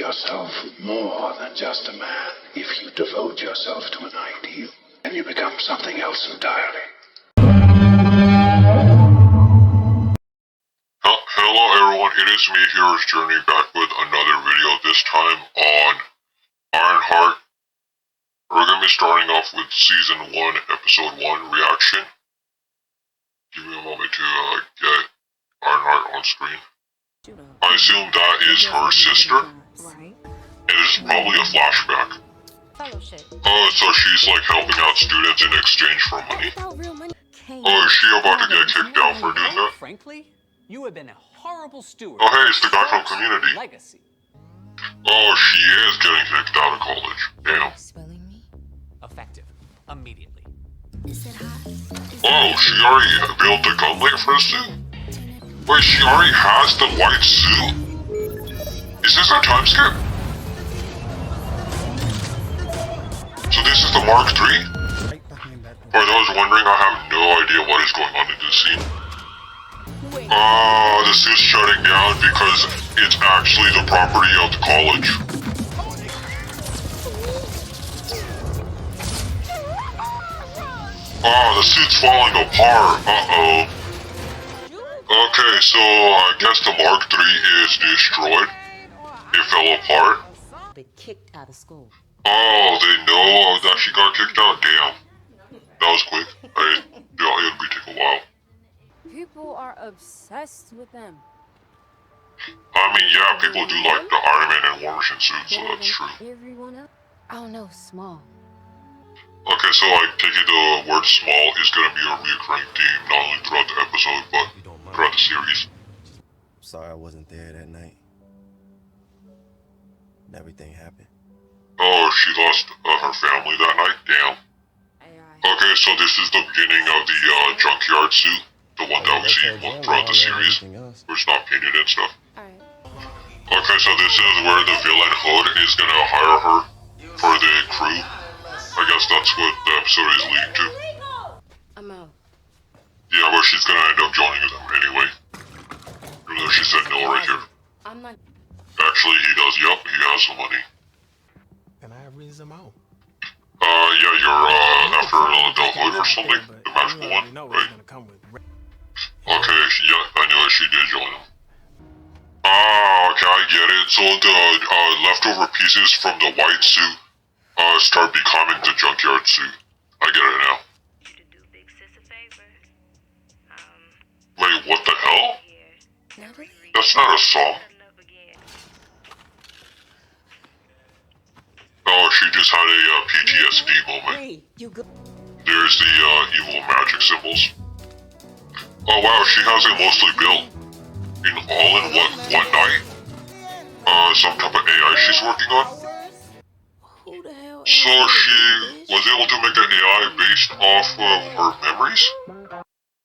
yourself more than just a man. If you devote yourself to an ideal, then you become something else entirely. Hello everyone, it is me, Hero's Journey, back with another video, this time on Ironheart. We're going to be starting off with Season 1, Episode 1 reaction. Give me a moment to get Ironheart on screen. I assume that is her sister. It is probably a flashback. So she's like helping out students in exchange for money. Is she about to get kicked out for doing that? Frankly, you have been a horrible steward. Oh hey, it's the guy from Community. Legacy. Oh, she is getting kicked out of college. Damn. Effective. Immediately. Oh, she already built the gunlet for the suit? Wait, she already has the white suit? Is this a time skip? So this is the Mark III? For those wondering, I have no idea what is going on in this scene. The suit's shutting down because it's actually the property of the college. The suit's falling apart. Uh-oh. Okay, so I guess the Mark III is destroyed. It fell apart. Been kicked out of school. Oh, they know that she got kicked out? Damn. That was quick. It'll be take a while. People are obsessed with them. I mean, yeah, people do like the Iron Man and War Machine suits, so that's true. Everyone else? Oh no, small. Okay, so I take it the word small is gonna be a recurring theme, not only throughout the episode, but throughout the series. Sorry I wasn't there that night. Everything happened. Oh, she lost her family that night? Damn. Okay, so this is the beginning of the junkyard suit. The one that we see throughout the series, where it's not painted and stuff. Okay, so this is where the villain Hood is gonna hire her for the crew. I guess that's what the episode is leading to. I'm out. Yeah, but she's gonna end up joining them anyway. Even though she said no right here. I'm not. Actually, he does. Yup, he has some money. And I have reasons I'm out. Yeah, you're after the Hood or something, the magical one, right? Okay, yeah, I knew it. She did join him. Okay, I get it. So the leftover pieces from the white suit start becoming the junkyard suit. I get it now. Wait, what the hell? That's not a song. Oh, she just had a PTSD moment. There's the evil magic symbols. Oh wow, she has it mostly built. In one night? Some type of AI she's working on? So she was able to make an AI based off of her memories?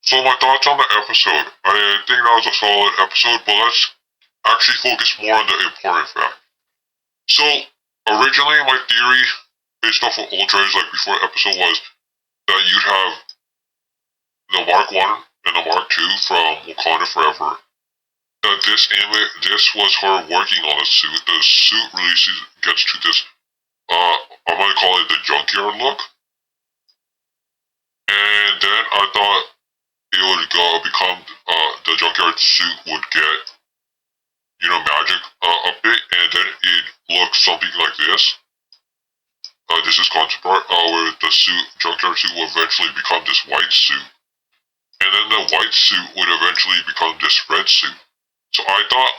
So my thoughts on the episode. I think that was a solid episode, but let's actually focus more on the important fact. So, originally my theory, based off of old trailers like before the episode, was that you'd have the Mark 1 and the Mark II from Wakanda Forever. That this was her working on a suit. The suit releases gets to this, I might call it the junkyard look. And then I thought it would become, the junkyard suit would get, magic update, and then it looks something like this. This is concept art, where the junkyard suit will eventually become this white suit. And then the white suit would eventually become this red suit. So I thought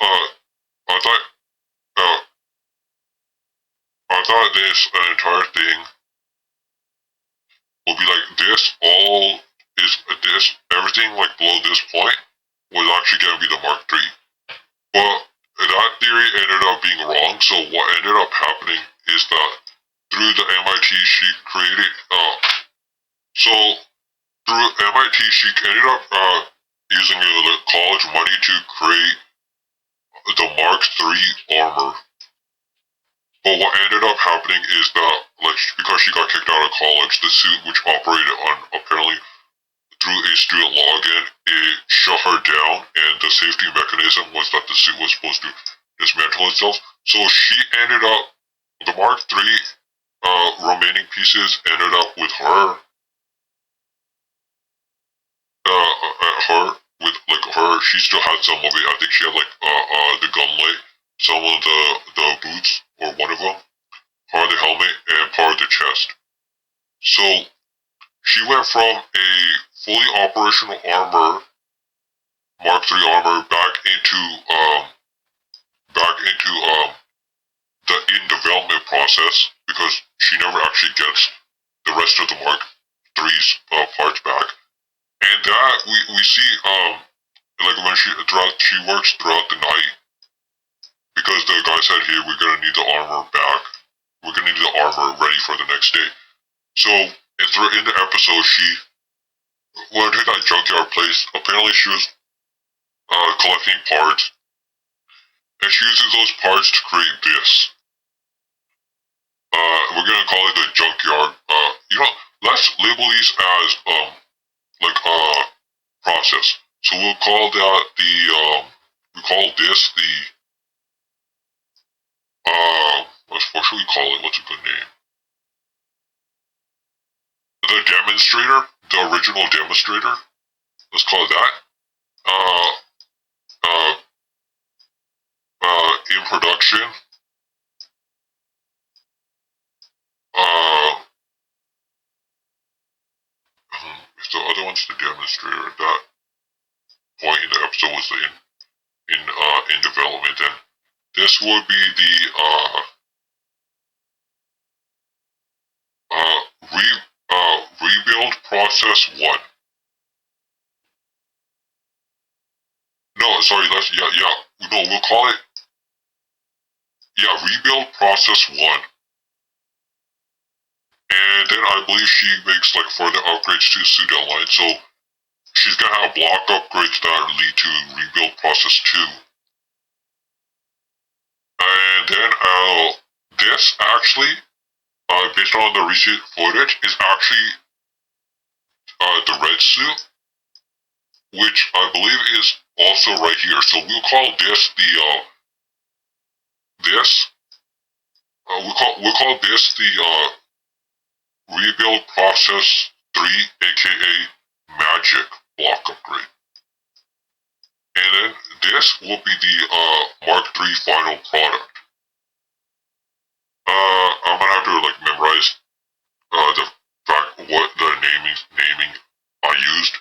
this entire thing will be like this. Everything like below this point was actually gonna be the Mark III. But that theory ended up being wrong. So what ended up happening is that through the MIT she created, through MIT she ended up using the college money to create the Mark III armor. But what ended up happening is that, because she got kicked out of college, the suit, which operated on apparently through a student login, it shut her down, and the safety mechanism was that the suit was supposed to dismantle itself. So she ended up, the Mark III remaining pieces ended up with her. Her with like her, she still had some of it. I think she had like the gunlight, some of the boots or one of them, part of the helmet and part of the chest. So she went from a fully operational armor, Mark III armor, back into the in development process because she never actually gets the rest of the Mark III's parts back. And that we see like when she works throughout the night because the guy said, "Hey, we're gonna need the armor back. We're gonna need the armor ready for the next day." So in the episode, she went to that junkyard place. Apparently, she was collecting parts, and she uses those parts to create this. We're gonna call it the junkyard. Let's label these as like process. So we'll call that we call this the what should we call it? What's a good name? The demonstrator, the original demonstrator. Let's call it that. Uh, uh, in production. If the other one's the demonstrator, at that point in the episode was in development, and this would be the rebuild process 1. No, sorry, no, we'll call it, rebuild process 1. And then I believe she makes like further upgrades to the suit line, so she's gonna have block upgrades that lead to rebuild process 2. And then this actually, based on the recent footage, is actually the red suit, which I believe is also right here. So we'll call this we'll call this the rebuild process 3, aka magic block upgrade. And then this will be the Mark III final product. I'm gonna have to like memorize the fact what the naming I used,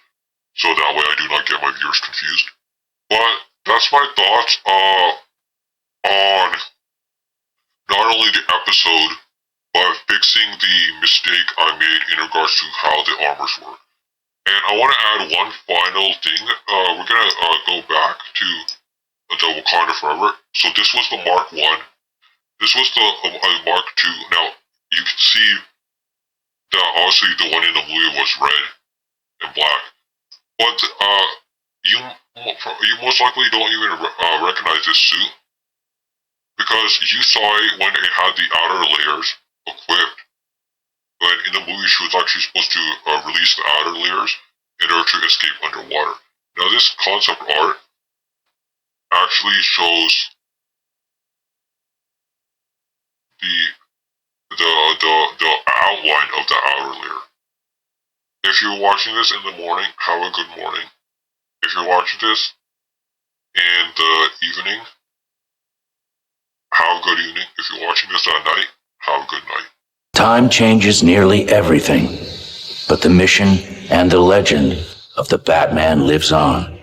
so that way I do not get my viewers confused. But that's my thoughts on not only the episode, but fixing the mistake I made in regards to how the armors work. And I want to add one final thing. We're gonna go back to the Wakanda Forever. So this was the Mark 1. This was the Mark 2. Now, you can see that obviously the one in the movie was red and black. But you most likely don't even recognize this suit because you saw it when it had the outer layers equipped. But in the movie, she was actually supposed to release the outer layers in order to escape underwater. Now, this concept art actually shows the outline of the outer layer. If you're watching this in the morning, have a good morning. If you're watching this in the evening, have a good evening. If you're watching this at night, have a good night. Time changes nearly everything, but the mission and the legend of the Batman lives on.